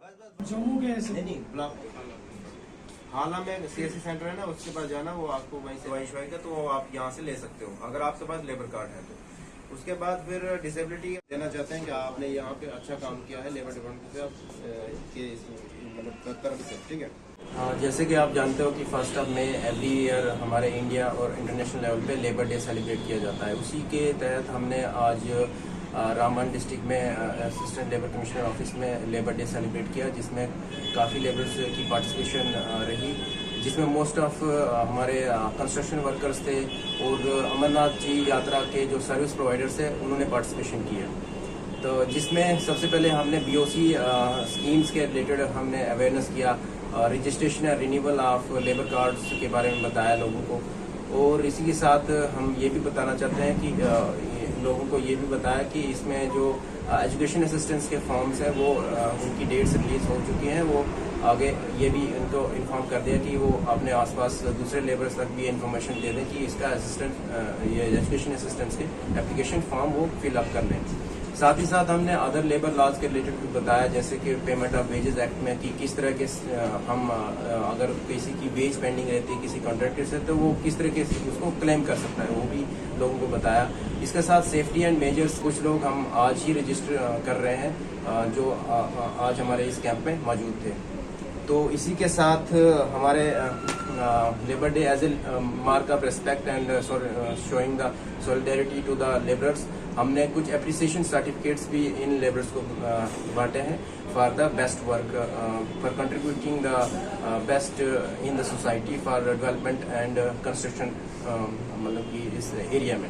जम्मू के ऐसे नहीं ब्लॉक हाला में सीएससी सेंटर है ना, उसके पास जाना, वो आपको वहीं से वहीं का, तो आप यहाँ से ले सकते हो अगर आपके पास लेबर कार्ड है तो। उसके बाद फिर डिसेबिलिटी देना चाहते हैं कि आपने यहाँ पे अच्छा काम किया है लेबर डिपार्टमेंट से मतलब तरफ से, ठीक है। हाँ, जैसे कि आप जानते हो कि 1 मई एवरी ईयर हमारे इंडिया और इंटरनेशनल लेवल पे लेबर डे सेलिब्रेट किया जाता है। उसी के तहत हमने आज रामबन डिस्ट्रिक्ट में असिस्टेंट लेबर कमिश्नर ऑफिस में लेबर डे सेलिब्रेट किया, जिसमें काफ़ी लेबर्स की पार्टिसिपेशन रही, जिसमें मोस्ट ऑफ हमारे कंस्ट्रक्शन वर्कर्स थे और अमरनाथ जी यात्रा के जो सर्विस प्रोवाइडर्स हैं उन्होंने पार्टिसिपेशन किया। तो जिसमें सबसे पहले हमने बीओसी स्कीम्स के रिलेटेड हमने अवेयरनेस किया, रजिस्ट्रेशन या रिन्यूअल ऑफ लेबर कार्ड्स के बारे में बताया लोगों को, और इसी के साथ हम ये भी बताना चाहते हैं कि लोगों को ये भी बताया कि इसमें जो एजुकेशन असिस्टेंस के फॉर्म्स हैं वो उनकी डेट्स रिलीज हो चुकी हैं। वो आगे ये भी उनको इन्फॉर्म कर दिया कि वो अपने आसपास दूसरे लेबर्स तक भी इन्फॉर्मेशन दे दें कि इसका ये एजुकेशन असिस्टेंस के एप्लीकेशन फॉर्म वो फिलअप कर लें। साथ ही साथ हमने अदर लेबर लॉज के रिलेटेड भी बताया, जैसे कि पेमेंट ऑफ वेजेस एक्ट में कि किस तरह के हम अगर किसी की वेज पेंडिंग रहती है किसी कॉन्ट्रैक्टर से, तो वो किस तरह के उसको क्लेम कर सकता है, वो भी लोगों को बताया। इसके साथ सेफ्टी एंड मेजर्स कुछ लोग हम आज ही रजिस्टर कर रहे हैं जो आज हमारे इस कैंप में मौजूद थे। तो इसी के साथ हमारे labour day as a mark of respect and showing the solidarity to the labourers, हमने कुछ एप्रिसिएशन सर्टिफिकेट्स भी इन लेबर्स को बांटे हैं for the best work, for contributing the best in the society for development and construction, मतलब कि इस area में।